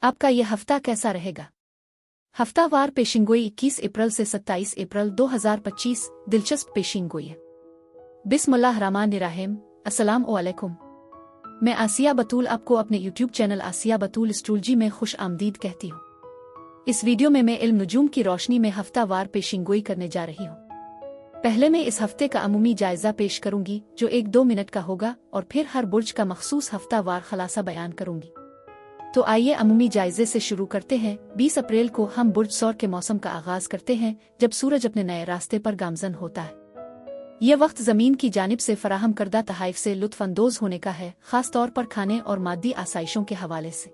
आपका यह हफ्ता कैसा रहेगा? हफ्तावार पेशिंगोई 21 अप्रैल से 27 अप्रैल 2025 दिलचस्प पेशिंगोई है। बिस्मिल्लाहिर्रहमानिर्रहीम। अस्सलाम वालेकुम। मैं आसिया बतूल आपको अपने YouTube चैनल आसिया बतूल एस्ट्रोलॉजी में खुश आमदीद कहती हूँ। इस वीडियो में मैं इल्म नुजूम की रोशनी में हफ्तावार पेशिंगोई करने जा रही हूँ। पहले मैं इस हफ्ते का अमूमी जायजा पेश करूंगी जो 1-2 मिनट का होगा और फिर हर बुर्ज का मखसूस हफ्तावार खलासा बयान करूंगी। तो आइए अमूमी जायजे से शुरू करते हैं। 20 अप्रैल को हम बुर्ज सौर के मौसम का आगाज करते हैं जब सूरज अपने नए रास्ते पर गामजन होता है। यह वक्त जमीन की जानिब से फराहम करदा तहाइफ से लुत्फ अंदोज होने का है, खास तौर पर खाने और मादी आसाइशों के हवाले से।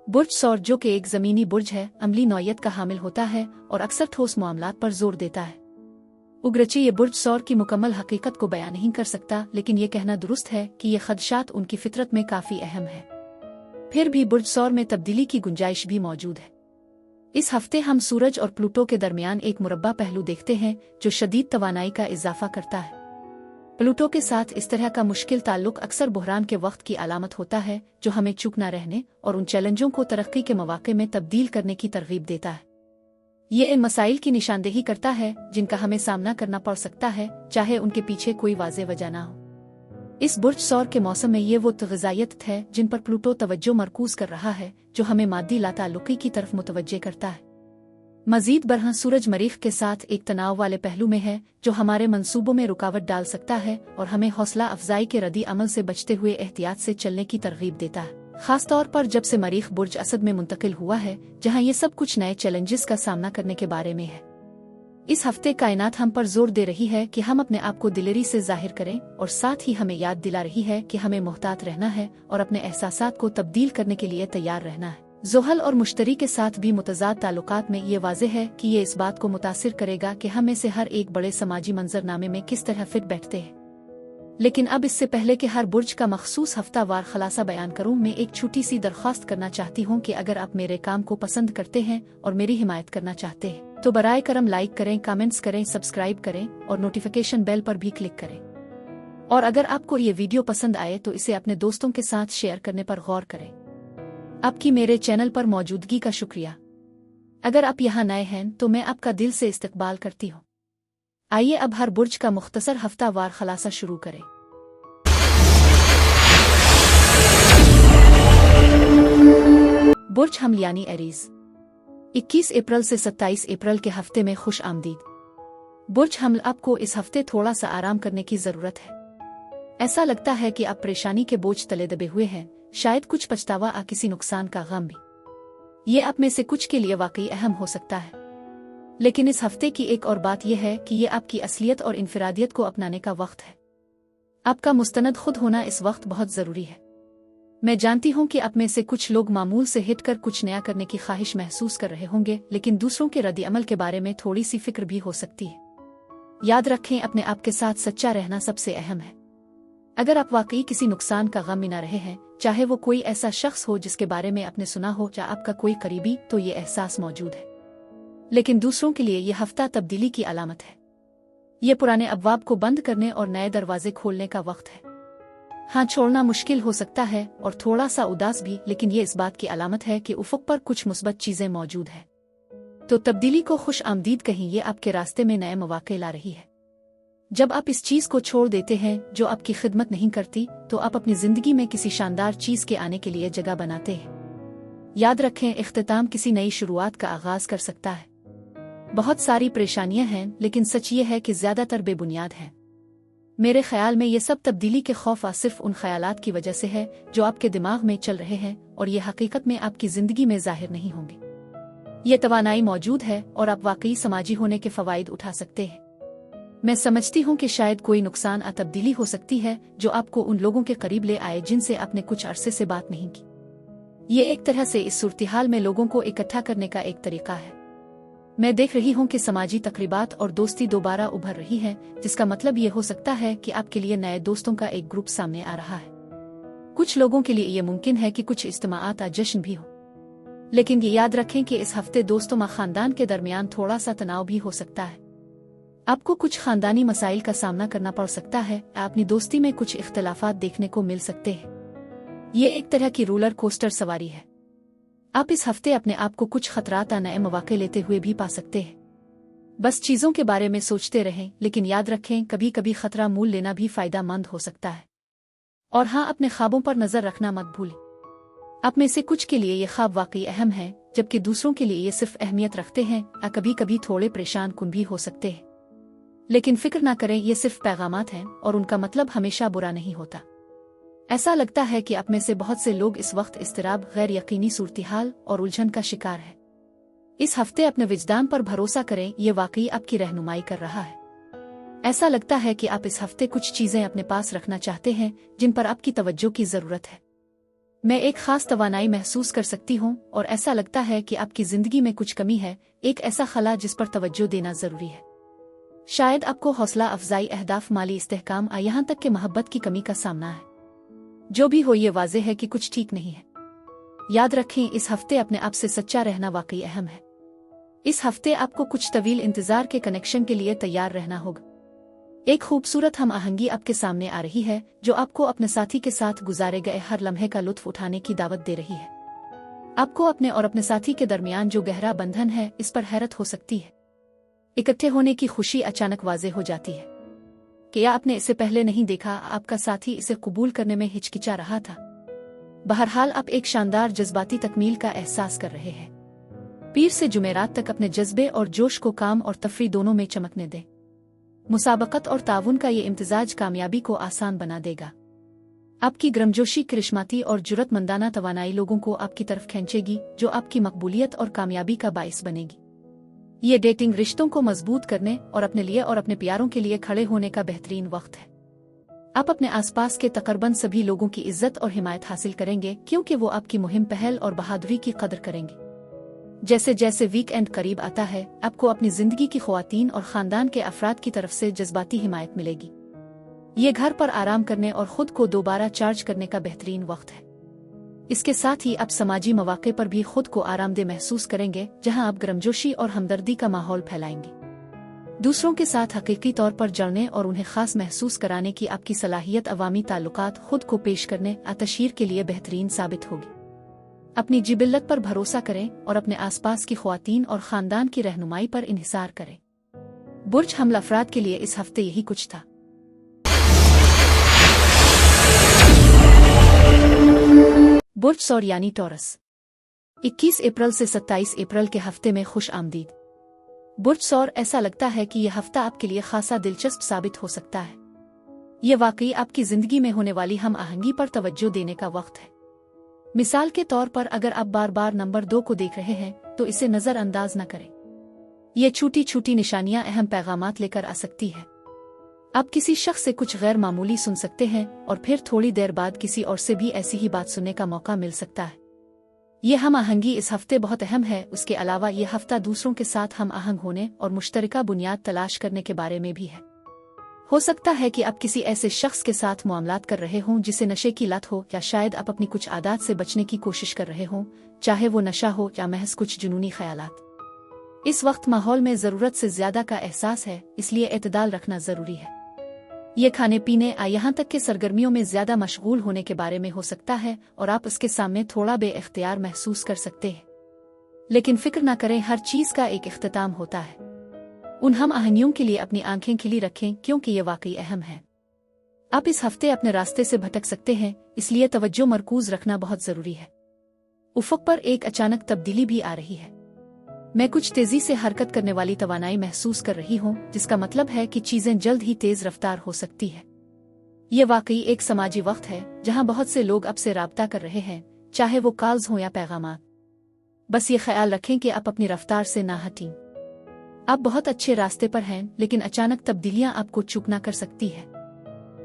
बुर्ज सौर जो कि एक जमीनी बुर्ज है, अमली नौयत का हामिल होता है और अक्सर ठोस मामलात पर जोर देता है। उगरचे ये बुर्ज सौर की मुकम्मल हकीकत को बयान नहीं कर सकता, लेकिन ये कहना दुरुस्त है कि ये खदशात उनकी फितरत में काफी अहम है। फिर भी बुर्ज सौर में तब्दीली की गुंजाइश भी मौजूद है। इस हफ्ते हम सूरज और प्लूटो के दरमियान एक मुरब्बा पहलू देखते हैं जो शदीद तवानाई का इजाफा करता है। प्लूटो के साथ इस तरह का मुश्किल ताल्लुक अक्सर बुहरान के वक्त की अलामत होता है, जो हमें चूक न रहने और उन चैलेंजों को तरक्की के मौके में तब्दील करने की तरगीब देता है। ये इन मसाइल की निशानदेही करता है जिनका हमें सामना करना पड़ सकता है, चाहे उनके पीछे कोई वाज़ेह वजह ना हो। इस बुर्ज सौर के मौसम में ये वो ग़िज़ायत है जिन पर प्लूटो तवज्जो मरकूज कर रहा है, जो हमें मादी लाताल्लुकी की तरफ मुतवज्जे करता है। मजीद बरहां सूरज मरीख के साथ एक तनाव वाले पहलू में है जो हमारे मंसूबों में रुकावट डाल सकता है और हमें हौसला अफजाई के रद्दी अमल से बचते हुए एहतियात से चलने की तरगीब देता है, खास तौर पर जब से मरीख बुर्ज असद में मुंतकिल हुआ है, जहां ये सब कुछ नए चैलेंजेस का सामना करने के बारे में है। इस हफ्ते कायनात हम पर जोर दे रही है कि हम अपने आप को दिलेरी से जाहिर करें और साथ ही हमें याद दिला रही है कि हमें मोहतात रहना है और अपने एहसासात को तब्दील करने के लिए तैयार रहना है। ज़ोहल और मुश्तरी के साथ भी मुतज़ाद ताल्लुकात में ये वाज़ेह है कि ये इस बात को मुतासिर करेगा कि हम में से हर एक बड़े समाजी मंजरनामे में किस तरह फिट बैठते हैं। लेकिन अब इससे पहले कि हर बुर्ज का मखसूस हफ्तावार खलासा बयान करूं, मैं एक छोटी सी दरख्वास्त करना चाहती हूं कि अगर आप मेरे काम को पसंद करते हैं और मेरी हिमायत करना चाहते हैं तो बराए करम लाइक करें, कमेंट्स करें, सब्सक्राइब करें और नोटिफिकेशन बेल पर भी क्लिक करें। और अगर आपको ये वीडियो पसंद आए तो इसे अपने दोस्तों के साथ शेयर करने पर गौर करें। आपकी मेरे चैनल पर मौजूदगी का शुक्रिया। अगर आप यहाँ नए हैं तो मैं आपका दिल से इस्तकबाल करती हूँ। आइए अब हर बुर्ज का मुख्तसर हफ्तावार खलासा शुरू करें। बुर्ज हमल यानी एरीज, 21 अप्रैल से 27 अप्रैल के हफ्ते में खुश आमदीद। बुर्ज हमल, आपको इस हफ्ते थोड़ा सा आराम करने की जरूरत है। ऐसा लगता है कि आप परेशानी के बोझ तले दबे हुए हैं, शायद कुछ पछतावा आ किसी नुकसान का गम भी। ये आप में से कुछ के लिए वाकई अहम हो सकता है। लेकिन इस हफ्ते की एक और बात यह है कि ये आपकी असलियत और इनफरादियत को अपनाने का वक्त है। आपका मुस्तनद खुद होना इस वक्त बहुत जरूरी है। मैं जानती हूँ कि आप में से कुछ लोग मामूल से हटकर कुछ नया करने की ख्वाहिश महसूस कर रहे होंगे, लेकिन दूसरों के रद्द अमल के बारे में थोड़ी सी फिक्र भी हो सकती है। याद रखें, अपने आप के साथ सच्चा रहना सबसे अहम है। अगर आप वाकई किसी नुकसान का गम मिना रहे हैं, चाहे वो कोई ऐसा शख्स हो जिसके बारे में आपने सुना हो या आपका कोई करीबी, तो ये एहसास मौजूद है। लेकिन दूसरों के लिए यह हफ्ता तब्दीली की अलामत है। ये पुराने अबवाब को बंद करने और नए दरवाजे खोलने का वक्त है। हाँ, छोड़ना मुश्किल हो सकता है और थोड़ा सा उदास भी, लेकिन ये इस बात की अलामत है कि उफक पर कुछ मुस्बत चीजें मौजूद है। तो तब्दीली को खुश आमदीद कहीं, ये आपके रास्ते में नए मौके ला रही है। जब आप इस चीज को छोड़ देते हैं जो आपकी खिदमत नहीं करती, तो आप अपनी जिंदगी में किसी शानदार चीज के आने के लिए जगह बनाते हैं। याद रखें, इख्तिताम किसी नई शुरुआत का आगाज कर सकता है। बहुत सारी परेशानियां हैं, लेकिन सच ये है कि ज्यादातर बेबुनियाद हैं। मेरे ख्याल में ये सब तब्दीली के खौफ सिर्फ उन ख्यालात की वजह से है जो आपके दिमाग में चल रहे हैं और ये हकीकत में आपकी जिंदगी में जाहिर नहीं होंगे। ये तवानाई मौजूद है और आप वाकई समाजी होने के फवाइद उठा सकते हैं। मैं समझती हूँ कि शायद कोई नुकसान तब्दीली हो सकती है जो आपको उन लोगों के करीब ले आए जिनसे आपने कुछ अरसे से बात नहीं की। ये एक तरह से इस सूरत-ए-हाल में लोगों को इकट्ठा करने का एक तरीका है। मैं देख रही हूँ कि समाजी तकरीबात और दोस्ती दोबारा उभर रही है, जिसका मतलब ये हो सकता है कि आपके लिए नए दोस्तों का एक ग्रुप सामने आ रहा है। कुछ लोगों के लिए ये मुमकिन है कि कुछ इज्तिमाआत जश्न भी हो, लेकिन ये याद रखें कि इस हफ्ते दोस्तों व खानदान के दरमियान थोड़ा सा तनाव भी हो सकता है। आपको कुछ खानदानी मसाइल का सामना करना पड़ सकता है। अपनी दोस्ती में कुछ इख्तलाफात देखने को मिल सकते हैं। ये एक तरह की रोलर कोस्टर सवारी है। आप इस हफ्ते अपने आप को कुछ खतरात या नए मौके लेते हुए भी पा सकते हैं। बस चीजों के बारे में सोचते रहें, लेकिन याद रखें कभी कभी खतरा मूल लेना भी फायदेमंद हो सकता है। और हाँ, अपने ख्वाबों पर नजर रखना मत भूलें। आप में से कुछ के लिए ये ख्वाब वाकई अहम है, जबकि दूसरों के लिए ये सिर्फ अहमियत रखते हैं या कभी कभी थोड़े परेशान कुन भी हो सकते हैं। लेकिन फिक्र ना करें, ये सिर्फ पैगामात हैं और उनका मतलब हमेशा बुरा नहीं होता। ऐसा लगता है कि आप में से बहुत से लोग इस वक्त इस्तिराब, गैर यकीनी सूरत-ए-हाल और उलझन का शिकार है। इस हफ्ते अपने विजदान पर भरोसा करें, ये वाकई आपकी रहनुमाई कर रहा है। ऐसा लगता है कि आप इस हफ्ते कुछ चीजें अपने पास रखना चाहते हैं जिन पर आपकी तवज्जो की जरूरत है। मैं एक खास तवानाई महसूस कर सकती हूँ और ऐसा लगता है कि आपकी जिंदगी में कुछ कमी है, एक ऐसा खला जिस पर तवज्जो देना जरूरी है। शायद आपको हौसला अफजाई, अहदाफ, माली इस्तेहकाम या यहाँ तक कि मोहब्बत की कमी का सामना है। जो भी हो, ये वाज़ेह है कि कुछ ठीक नहीं है। याद रखें, इस हफ्ते अपने आप से सच्चा रहना वाकई अहम है। इस हफ्ते आपको कुछ तवील इंतजार के कनेक्शन के लिए तैयार रहना होगा। एक खूबसूरत हम आहंगी आपके सामने आ रही है जो आपको अपने साथी के साथ गुजारे गए हर लम्हे का लुत्फ उठाने की दावत दे रही है। आपको अपने और अपने साथी के दरमियान जो गहरा बंधन है, इस पर हैरत हो सकती है। इकट्ठे होने की खुशी अचानक वाज़ेह हो जाती है कि या आपने इसे पहले नहीं देखा, आपका साथी इसे कबूल करने में हिचकिचा रहा था। बहरहाल आप एक शानदार जज्बाती तकमील का एहसास कर रहे हैं। पीर से जुमेरात तक अपने जज्बे और जोश को काम और तफरी दोनों में चमकने दें। मुसाबकत और ताउन का ये इम्तिजाज कामयाबी को आसान बना देगा। आपकी गर्मजोशी, करिश्माती और जुर्रतमंदाना तवानाई लोगों को आपकी तरफ खींचेगी, जो आपकी मकबूलियत और कामयाबी का बाइस बनेगी। ये डेटिंग रिश्तों को मजबूत करने और अपने लिए और अपने प्यारों के लिए खड़े होने का बेहतरीन वक्त है। आप अपने आसपास के तकरीबन सभी लोगों की इज्जत और हिमायत हासिल करेंगे, क्योंकि वो आपकी मुहिम, पहल और बहादुरी की कदर करेंगे। जैसे जैसे वीकेंड करीब आता है, आपको अपनी जिंदगी की ख्वातीन और खानदान के अफराद की तरफ से जज्बाती हिमायत मिलेगी। ये घर पर आराम करने और खुद को दोबारा चार्ज करने का बेहतरीन वक्त है। इसके साथ ही आप समाजी मौके पर भी खुद को आरामदेह महसूस करेंगे, जहां आप गर्मजोशी और हमदर्दी का माहौल फैलाएंगे। दूसरों के साथ हकीकी तौर पर जुड़ने और उन्हें खास महसूस कराने की आपकी सलाहियत अवामी ताल्लुकात खुद को पेश करने या तशहीर के लिए बेहतरीन साबित होगी। अपनी जिबिल्लत पर भरोसा करें और अपने आसपास की ख्वातीन और खानदान की रहनुमाई पर इन्हिसार करें। बुर्ज हमला अफराद के लिए इस हफ्ते यही कुछ था। बुर्ज सौर यानी टॉरस, 21 अप्रैल से 27 अप्रैल के हफ्ते में खुश आमदीद। बुर्ज सौर, ऐसा लगता है कि यह हफ्ता आपके लिए खासा दिलचस्प साबित हो सकता है। ये वाकई आपकी जिंदगी में होने वाली हम आहंगी पर तवज्जो देने का वक्त है। मिसाल के तौर पर, अगर आप बार बार नंबर 2 को देख रहे हैं तो इसे नजरअंदाज न करें। ये छोटी छोटी निशानियां अहम पैगामात लेकर आ सकती है। आप किसी शख्स से कुछ गैर मामूली सुन सकते हैं और फिर थोड़ी देर बाद किसी और से भी ऐसी ही बात सुनने का मौका मिल सकता है। ये हम आहंगी इस हफ्ते बहुत अहम है। उसके अलावा ये हफ्ता दूसरों के साथ हम आहंग होने और मुश्तरका बुनियाद तलाश करने के बारे में भी है। हो सकता है कि आप किसी ऐसे शख्स के साथ मुआमलात कर रहे हों जिसे नशे की लत हो, या शायद आप अपनी कुछ आदत से बचने की कोशिश कर रहे हों, चाहे वो नशा हो या महज कुछ जुनूनी ख्यालात। इस वक्त माहौल में जरूरत से ज्यादा का एहसास है, इसलिए एतदाल रखना जरूरी है। ये खाने पीने यहाँ तक के सरगर्मियों में ज्यादा मशगूल होने के बारे में हो सकता है और आप उसके सामने थोड़ा बेइख्तियार महसूस कर सकते हैं। लेकिन फिक्र न करें, हर चीज का एक इख्तिताम होता है। उन हम आहंगियों के लिए अपनी आंखें खिली रखें, क्योंकि ये वाकई अहम है। आप इस हफ्ते अपने रास्ते से भटक सकते हैं, इसलिए तवज्जो मरकूज रखना बहुत जरूरी है। उफ़क़ पर एक अचानक तब्दीली भी आ रही है। मैं कुछ तेजी से हरकत करने वाली तवानाई महसूस कर रही हूँ, जिसका मतलब है कि चीजें जल्द ही तेज रफ्तार हो सकती है। ये वाकई एक समाजी वक्त है जहाँ बहुत से लोग आपसे राब्ता कर रहे हैं, चाहे वो कॉल्स हों या पैगामात। बस ये ख्याल रखें कि आप अपनी रफ्तार से ना हटें। आप बहुत अच्छे रास्ते पर हैं, लेकिन अचानक तब्दीलियां आपको चूकना कर सकती है।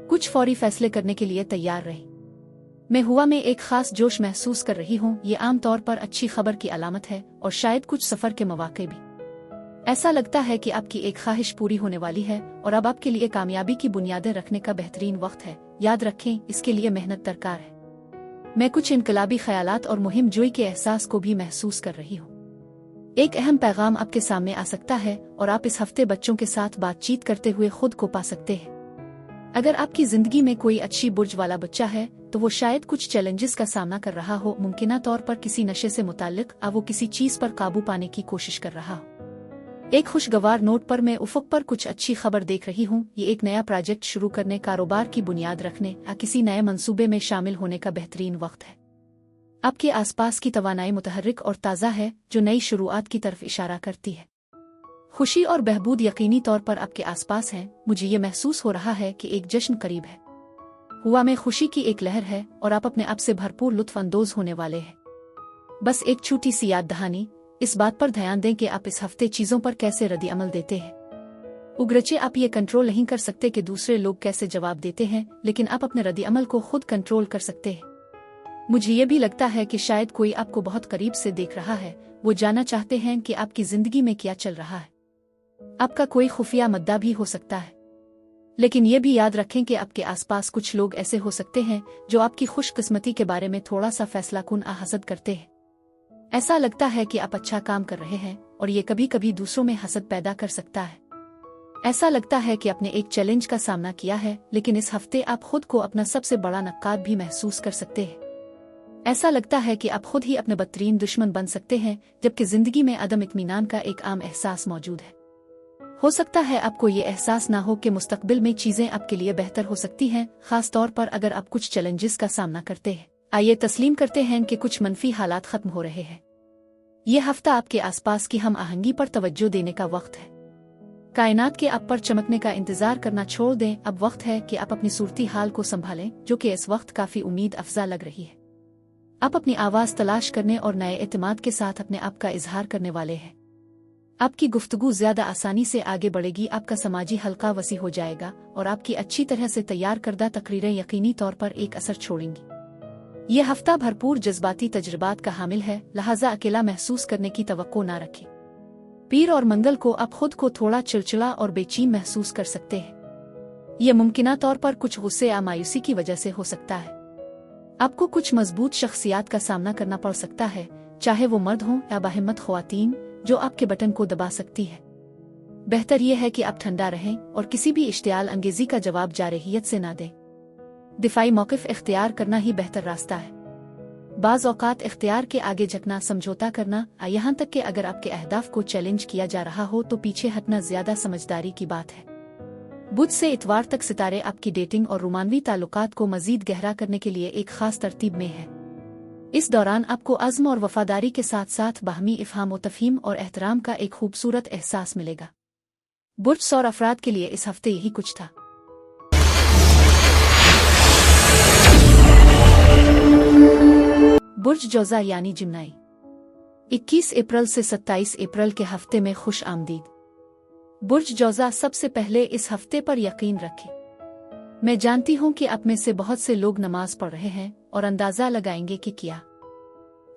कुछ फौरी फैसले करने के लिए तैयार रहें। मैं हुआ में एक खास जोश महसूस कर रही हूँ। ये आम तौर पर अच्छी खबर की अलामत है और शायद कुछ सफर के मौके भी। ऐसा लगता है कि आपकी एक ख्वाहिश पूरी होने वाली है और अब आपके लिए कामयाबी की बुनियादें रखने का बेहतरीन वक्त है। याद रखें, इसके लिए मेहनत दरकार है। मैं कुछ इनकलाबी ख्यालात और मुहिम जोई के एहसास को भी महसूस कर रही हूँ। एक अहम पैगाम आपके सामने आ सकता है और आप इस हफ्ते बच्चों के साथ बातचीत करते हुए खुद को पा सकते हैं। अगर आपकी जिंदगी में कोई अच्छी बुर्ज वाला बच्चा है तो वो शायद कुछ चैलेंजेस का सामना कर रहा हो, मुमकिन तौर पर किसी नशे से मुताल्लिक, वो किसी चीज पर काबू पाने की कोशिश कर रहा हो। एक खुशगवार नोट पर मैं उफक पर कुछ अच्छी खबर देख रही हूँ। ये एक नया प्रोजेक्ट शुरू करने, कारोबार की बुनियाद रखने या किसी नए मंसूबे में शामिल होने का बेहतरीन वक्त है। आपके आसपास की तवानाई मुतहर्रिक और ताज़ा है, जो नई शुरुआत की तरफ इशारा करती है। खुशी और बहबूद यकीनी तौर पर आपके आसपास है। मुझे ये महसूस हो रहा है कि एक जश्न करीब है। हुआ में खुशी की एक लहर है और आप अपने आप से भरपूर लुत्फ अंदोज होने वाले हैं। बस एक छोटी सी याद दहानी, इस बात पर ध्यान दें कि आप इस हफ्ते चीजों पर कैसे रद्द अमल देते हैं। उगरचे आप ये कंट्रोल नहीं कर सकते कि दूसरे लोग कैसे जवाब देते हैं, लेकिन आप अपने रद्द अमल को खुद कंट्रोल कर सकते हैं। मुझे ये भी लगता है कि शायद कोई आपको बहुत करीब से देख रहा है। वो जानना चाहते हैं कि आपकी जिंदगी में क्या चल रहा है। आपका कोई खुफिया मुद्दा भी हो सकता है, लेकिन ये भी याद रखें कि आपके आसपास कुछ लोग ऐसे हो सकते हैं जो आपकी खुशकिस्मती के बारे में थोड़ा सा फैसलाकुन हसद करते हैं। ऐसा लगता है कि आप अच्छा काम कर रहे हैं और ये कभी कभी दूसरों में हसद पैदा कर सकता है। ऐसा लगता है कि आपने एक चैलेंज का सामना किया है, लेकिन इस हफ्ते आप खुद को अपना सबसे बड़ा नक्काद भी महसूस कर सकते हैं। ऐसा लगता है कि आप खुद ही अपने बदतरीन दुश्मन बन सकते हैं, जबकि जिंदगी में अदम इत्मीनान का एक आम एहसास मौजूद है। हो सकता है आपको ये एहसास ना हो कि मुस्तकबिल में चीजें आपके लिए बेहतर हो सकती हैं, खास तौर पर अगर आप कुछ चैलेंजेस का सामना करते हैं। आइए तस्लीम करते हैं कि कुछ मनफी हालात खत्म हो रहे हैं। ये हफ्ता आपके आसपास की हम आहंगी पर तवज्जो देने का वक्त है। कायनात के आप पर चमकने का इंतजार करना छोड़ दें। अब वक्त है कि आप अपनी सूरती हाल को संभालें, जो कि इस वक्त काफी उम्मीद अफजा लग रही है। आप अपनी आवाज तलाश करने और नए एतमाद के साथ अपने आप का इजहार करने वाले हैं। आपकी गुफ्तगू ज्यादा आसानी से आगे बढ़ेगी, आपका समाजी हल्का वसी हो जाएगा और आपकी अच्छी तरह से तैयार करदा तकरीरें यकीनी तौर पर एक असर छोड़ेंगी। ये हफ्ता भरपूर जज्बाती तजुर्बात का हामिल है, लिहाजा अकेला महसूस करने की तवक्को ना रखें। पीर और मंगल को आप खुद को थोड़ा चिड़चिड़ा और बेचैन महसूस कर सकते हैं। ये मुमकिन तौर पर कुछ गुस्से या मायूसी की वजह से हो सकता है। आपको कुछ मजबूत शख्सियात का सामना करना पड़ सकता है, चाहे वो मर्द हों या बाहिम्मत ख्वातीन, जो आपके बटन को दबा सकती है। बेहतर यह है कि आप ठंडा रहें और किसी भी इश्तियाल अंगेजी का जवाब जारहियत से ना दें। दिफाई मौक़िफ़ इख्तियार करना ही बेहतर रास्ता है। बाज़ औक़ात इख्तियार के आगे झुकना, समझौता करना, यहाँ तक कि अगर आपके अहदाफ को चैलेंज किया जा रहा हो तो पीछे हटना ज़्यादा समझदारी की बात है। बुध से इतवार तक सितारे आपकी डेटिंग और रोमानवी ताल्लुकात को मज़ीद गहरा करने के लिए एक ख़ास तरतीब में है। इस दौरान आपको अज़्म और वफादारी के साथ साथ बाहमी इफ़हाम व तफ़हीम और एहतराम का एक खूबसूरत एहसास मिलेगा। बुर्ज और अफराद के लिए इस हफ्ते यही कुछ था। बुर्ज जौज़ा यानी जिम्नाई, 21 अप्रैल से 27 अप्रैल के हफ्ते में खुश आमदीद। बुर्ज जौज़ा, सबसे पहले इस हफ्ते पर यकीन रखें। मैं जानती हूँ कि आप में से बहुत से लोग नमाज पढ़ रहे हैं और अंदाजा लगाएंगे कि क्या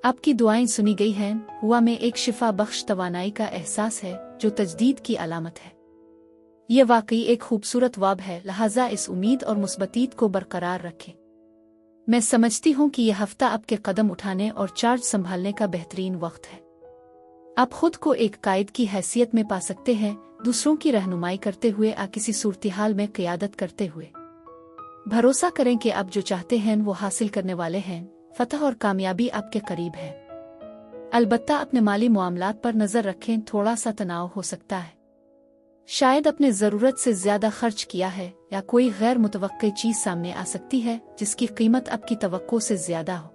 आपकी दुआएं सुनी गई हैं। हुआ में एक शिफा बख्श तवानाई का एहसास है, जो तजदीद की अलामत है। यह वाकई एक खूबसूरत वाब है, लिहाजा इस उम्मीद और मुस्बतीत को बरकरार रखें। मैं समझती हूँ कि यह हफ्ता आपके कदम उठाने और चार्ज संभालने का बेहतरीन वक्त है। आप खुद को एक कायद की हैसियत में पा सकते हैं, दूसरों की रहनुमाई करते हुए या किसी सूरत-ए-हाल में क़ियादत करते हुए। भरोसा करें कि आप जो चाहते हैं वो हासिल करने वाले हैं। फतह और कामयाबी आपके करीब है। अलबत्ता अपने माली मामलात पर नजर रखें, थोड़ा सा तनाव हो सकता है। शायद अपने ज़रूरत से ज्यादा खर्च किया है या कोई गैर मुतवक्की चीज सामने आ सकती है जिसकी कीमत आपकी तवक्को से ज्यादा हो।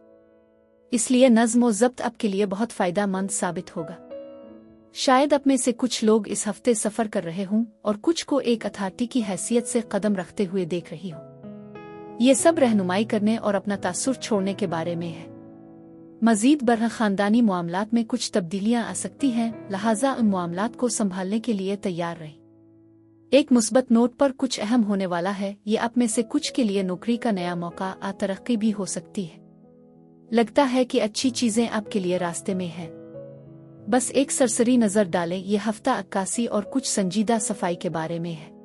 इसलिए नज़्म व ज़ब्त आपके लिए बहुत फायदेमंद साबित होगा। शायद आप में से कुछ लोग इस हफ्ते सफर कर रहे हों और कुछ को एक अथॉरिटी की हैसियत से कदम रखते हुए देख रही हो। ये सब रहनुमाई करने और अपना तासुर छोड़ने के बारे में है। मजीद बरह खानदानी मामलात में कुछ तब्दीलियां आ सकती हैं, लिहाजा उन मामलात को संभालने के लिए तैयार रहें। एक मुस्बत नोट पर कुछ अहम होने वाला है। ये आप में से कुछ के लिए नौकरी का नया मौका आ तरक्की भी हो सकती है। लगता है कि अच्छी चीजें आपके लिए रास्ते में हैं। बस एक सरसरी नजर डालें। यह हफ्ता अक्कासी और कुछ संजीदा सफाई के बारे में है,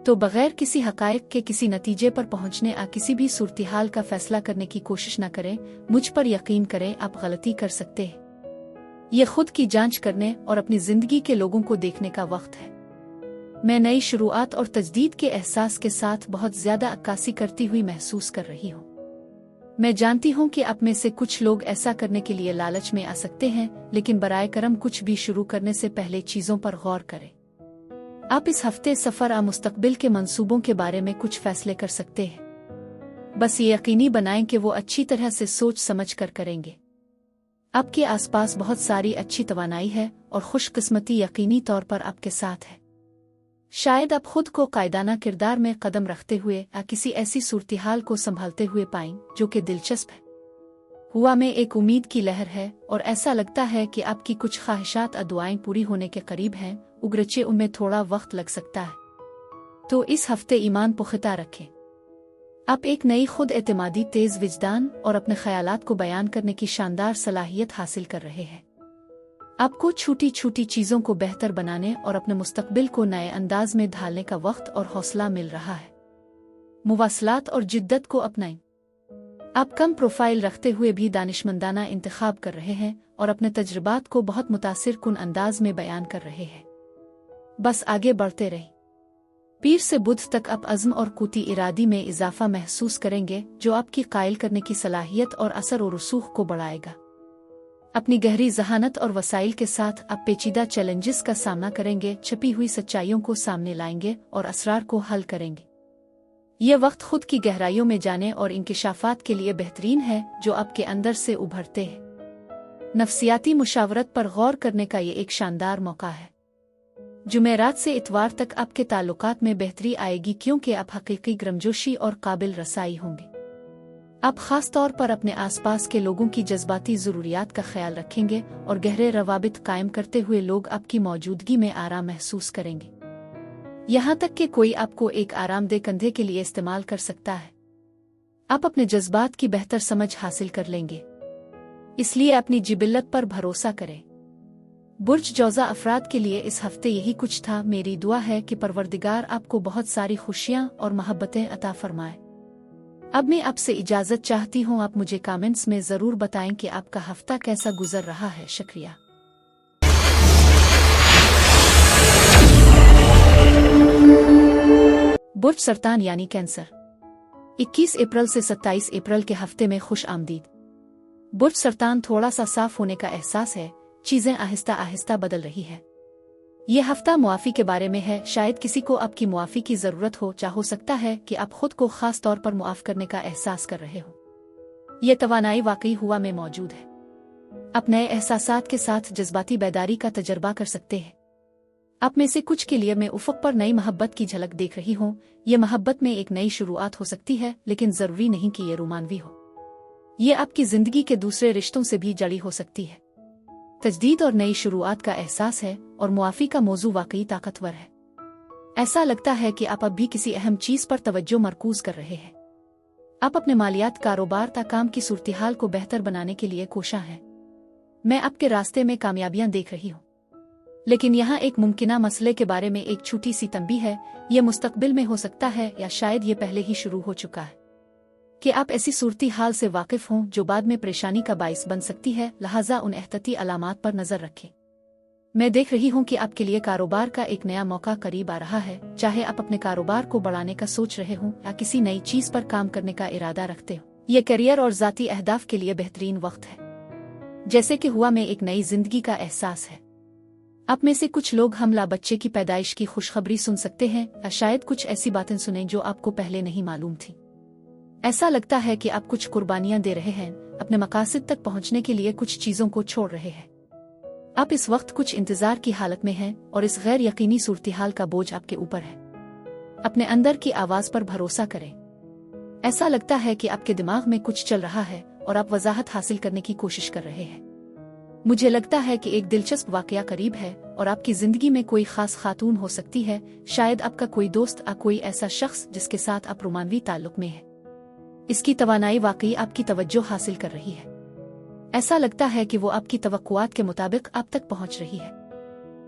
तो बगैर किसी हकायक के किसी नतीजे पर पहुंचने या किसी भी सूरत-ए-हाल का फैसला करने की कोशिश न करें। मुझ पर यकीन करें, आप गलती कर सकते हैं। ये खुद की जांच करने और अपनी जिंदगी के लोगों को देखने का वक्त है। मैं नई शुरुआत और तजदीद के एहसास के साथ बहुत ज्यादा अक्कासी करती हुई महसूस कर रही हूँ। मैं जानती हूँ कि आप में से कुछ लोग ऐसा करने के लिए लालच में आ सकते हैं, लेकिन बराए करम कुछ भी शुरू करने से पहले चीजों पर गौर करें। आप इस हफ्ते सफर आ मुस्तकबिल के मंसूबों के बारे में कुछ फैसले कर सकते हैं। बस ये यकीनी बनाएं कि वो अच्छी तरह से सोच समझ कर करेंगे। आपके आसपास बहुत सारी अच्छी तवानाई है और खुशकिस्मती यकीनी तौर पर आपके साथ है। शायद आप खुद को कायदाना किरदार में कदम रखते हुए या किसी ऐसी सूरत-ए-हाल को संभालते हुए पाएं जो कि दिलचस्प है। हुआ में एक उम्मीद की लहर है और ऐसा लगता है कि आपकी कुछ ख्वाहिशात और दुआएं पूरी होने के करीब हैं, उगरचे उनमें थोड़ा वक्त लग सकता है। तो इस हफ्ते ईमान पुख्ता रखें। आप एक नई खुद एतमादी, तेज विजदान और अपने ख्यालात को बयान करने की शानदार सलाहियत हासिल कर रहे हैं। आपको छोटी छोटी चीजों को बेहतर बनाने और अपने मुस्तकबिल को नए अंदाज में ढालने का वक्त और हौसला मिल रहा है। मुवासलात और जिद्दत को अपनाएं। आप कम प्रोफाइल रखते हुए भी दानिशमंदाना इंतखाब कर रहे हैं और अपने तजुर्बात को बहुत मुतासिर कुन अंदाज में बयान कर रहे हैं। बस आगे बढ़ते रहें। पीर से बुध तक आप अज़्म और कुती इरादी में इजाफा महसूस करेंगे, जो आपकी कायल करने की सलाहियत और असर और रसूख को बढ़ाएगा। अपनी गहरी जहानत और वसाइल के साथ आप पेचीदा चैलेंजेस का सामना करेंगे, छिपी हुई सच्चाइयों को सामने लाएंगे और असरार को हल करेंगे। यह वक्त खुद की गहराइयों में जाने और इंकिशाफात के लिए बेहतरीन है जो आपके अंदर से उभरते हैं। नफ्सियाती मुशावरत पर गौर करने का ये एक शानदार मौका है। जुमेरात से इतवार तक आपके ताल्लुकात में बेहतरी आएगी, क्योंकि आप हकीकी गर्मजोशी और काबिल रसाई होंगे। आप खास तौर पर अपने आसपास के लोगों की जज्बाती ज़रूरियात का ख्याल रखेंगे और गहरे रवाबित कायम करते हुए लोग आपकी मौजूदगी में आराम महसूस करेंगे। यहाँ तक कि कोई आपको एक आरामदेह कंधे के लिए इस्तेमाल कर सकता है। आप अपने जज्बात की बेहतर समझ हासिल कर लेंगे, इसलिए अपनी जिबिल्लत पर भरोसा करें। बुर्ज जौज़ा अफराद के लिए इस हफ्ते यही कुछ था। मेरी दुआ है कि परवरदिगार आपको बहुत सारी खुशियाँ और मोहब्बतें अता फरमाए। अब मैं आपसे इजाजत चाहती हूँ। आप मुझे कमेंट्स में जरूर बताएं कि आपका हफ्ता कैसा गुजर रहा है। शुक्रिया। बुर्ज सरतान यानी कैंसर, 21 अप्रैल से 27 अप्रैल के हफ्ते में खुश आमदीद। बुर्ज सरतान थोड़ा सा साफ होने का एहसास है, चीजें आहिस्ता आहिस्ता बदल रही है। यह हफ्ता मुआफी के बारे में है। शायद किसी को आपकी मुआफी की जरूरत हो, या हो सकता है कि आप खुद को खास तौर पर मुआफ करने का एहसास कर रहे हो। यह तवानाई वाकई हुआ में मौजूद है। आप नए एहसासात के साथ जज्बाती बेदारी का तजर्बा कर सकते हैं। आप में से कुछ के लिए मैं उफ़क़ पर नई मोहब्बत की झलक देख रही हूँ। यह मोहब्बत में एक नई शुरुआत हो सकती है, लेकिन जरूरी नहीं कि यह रोमानवी हो। यह आपकी जिंदगी के दूसरे रिश्तों से भी जड़ी हो सकती है। तजदीद और नई शुरुआत का एहसास है और मुआफी का मौजू वाकई ताकतवर है। ऐसा लगता है कि आप अब भी किसी अहम चीज पर तवज्जो मरकूज कर रहे हैं। आप अपने मालियात, कारोबार ता काम की सूरत-ए-हाल को बेहतर बनाने के लिए कोशां हैं। मैं आपके रास्ते में कामयाबियां देख रही हूँ, लेकिन यहाँ एक मुमकिना मसले के बारे में एक छोटी सी तंबीह है। यह मुस्तकबिल में हो सकता है या शायद ये पहले ही शुरू हो चुका है कि आप ऐसी सूरत-ए-हाल से वाकिफ हों जो बाद में परेशानी का बाइस बन सकती है। लिहाजा उन एहतियाती अलामात पर नजर रखें। मैं देख रही हूँ कि आपके लिए कारोबार का एक नया मौका करीब आ रहा है। चाहे आप अपने कारोबार को बढ़ाने का सोच रहे हों या किसी नई चीज पर काम करने का इरादा रखते हो, यह करियर और ज़ाती अहदाफ के लिए बेहतरीन वक्त है। जैसे कि हुआ में एक नई जिंदगी का एहसास है। आप में से कुछ लोग हमला बच्चे की पैदाइश की खुशखबरी सुन सकते हैं, या शायद कुछ ऐसी बातें सुनें जो आपको पहले नहीं मालूम थी। ऐसा लगता है कि आप कुछ कुर्बानियां दे रहे हैं, अपने मकासद तक पहुंचने के लिए कुछ चीजों को छोड़ रहे हैं। आप इस वक्त कुछ इंतजार की हालत में हैं और इस गैर यकीनी सूरत-ए-हाल का बोझ आपके ऊपर है। अपने अंदर की आवाज पर भरोसा करें। ऐसा लगता है कि आपके दिमाग में कुछ चल रहा है और आप वजाहत हासिल करने की कोशिश कर रहे हैं। मुझे लगता है कि एक दिलचस्प वाकया करीब है और आपकी जिंदगी में कोई खास खातून हो सकती है। शायद आपका कोई दोस्त या कोई ऐसा शख्स जिसके साथ आप रोमानवी ताल्लुक में है। इसकी तवानाई वाकई आपकी तवज्जो हासिल कर रही है। ऐसा लगता है कि वो आपकी तवक्कुआत के मुताबिक आप तक पहुंच रही है।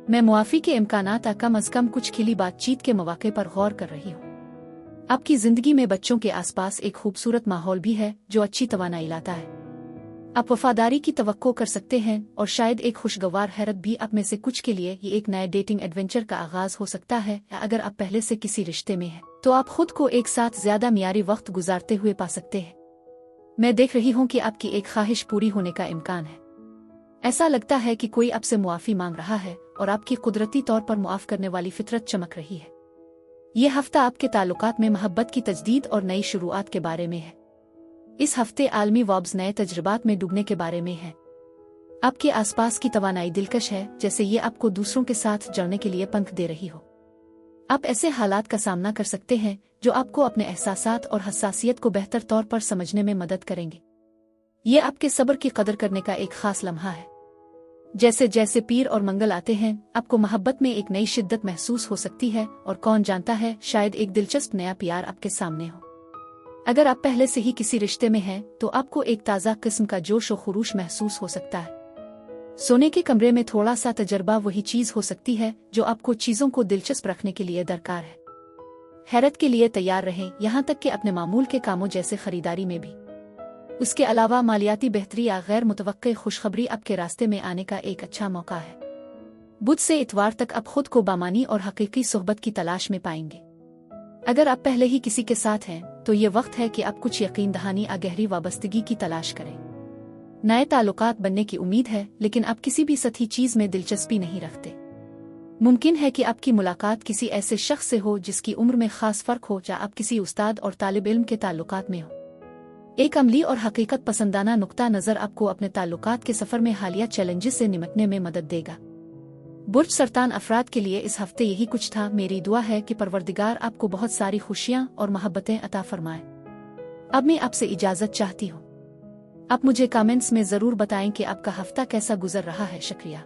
मैं मुआफी के इम्कानात कम अज कम कुछ खिली बातचीत के मौके पर गौर कर रही हूँ। आपकी जिंदगी में बच्चों के आसपास एक खूबसूरत माहौल भी है जो अच्छी तवानाई लाता है। आप वफादारी की तवक्को कर सकते हैं और शायद एक खुशगवार हैरत भी। आप में से कुछ के लिए ये एक नए डेटिंग एडवेंचर का आगाज हो सकता है, या अगर आप पहले से किसी रिश्ते में हैं तो आप खुद को एक साथ ज्यादा मियारी वक्त गुजारते हुए पा सकते हैं। मैं देख रही हूँ कि आपकी एक ख्वाहिश पूरी होने का इम्कान है। ऐसा लगता है कि कोई आपसे मुआफ़ी मांग रहा है और आपकी कुदरती तौर पर मुआफ़ करने वाली फितरत चमक रही है। ये हफ्ता आपके ताल्लुकात में मोहब्बत की तजदीद और नई शुरुआत के बारे में है। इस हफ्ते आलमी वाब्स नए तजुर्बात में डूबने के बारे में है। आपके आसपास की तवानाई दिलकश है, जैसे ये आपको दूसरों के साथ जुड़ने के लिए पंख दे रही हो। आप ऐसे हालात का सामना कर सकते हैं जो आपको अपने एहसासात और हसासियत को बेहतर तौर पर समझने में मदद करेंगे। ये आपके सब्र की कदर करने का एक खास लम्हा है। जैसे जैसे पीर और मंगल आते हैं, आपको मोहब्बत में एक नई शिद्दत महसूस हो सकती है, और कौन जानता है, शायद एक दिलचस्प नया प्यार आपके सामने हो। अगर आप पहले से ही किसी रिश्ते में हैं, तो आपको एक ताज़ा किस्म का जोश और खुरूश महसूस हो सकता है। सोने के कमरे में थोड़ा सा तजर्बा वही चीज हो सकती है जो आपको चीजों को दिलचस्प रखने के लिए दरकार है। हैरत के लिए तैयार रहें, यहाँ तक कि अपने मामूल के कामों जैसे खरीदारी में भी। उसके अलावा मालियाती बेहतरी या गैर मुतवक्के खुशखबरी आपके रास्ते में आने का एक अच्छा मौका है। बुध से इतवार तक आप खुद को बामानी और हकीकी सोहबत की तलाश में पाएंगे। अगर आप पहले ही किसी के साथ हैं, तो ये वक्त है कि आप कुछ यकीन दहानी या गहरी वाबस्तगी की तलाश करें। नए ताल्लुकात बनने की उम्मीद है, लेकिन आप किसी भी सतही चीज में दिलचस्पी नहीं रखते। मुमकिन है कि आपकी मुलाकात किसी ऐसे शख्स से हो जिसकी उम्र में खास फर्क हो, या आप किसी उस्ताद और तालिब इल्म के ताल्लुकात में हो। एक अमली और हकीकत पसंदाना नुक्ता नजर आपको अपने ताल्लुकात के सफर में हालिया चैलेंजेस से निपटने में मदद देगा। बुर्ज सरतान अफराद के लिए इस हफ्ते यही कुछ था। मेरी दुआ है कि परवरदिगार आपको बहुत सारी खुशियां और मोहब्बतें अता फरमाए। अब मैं आपसे इजाजत चाहती हूँ। आप मुझे कमेंट्स में जरूर बताएं कि आपका हफ्ता कैसा गुजर रहा है। शुक्रिया।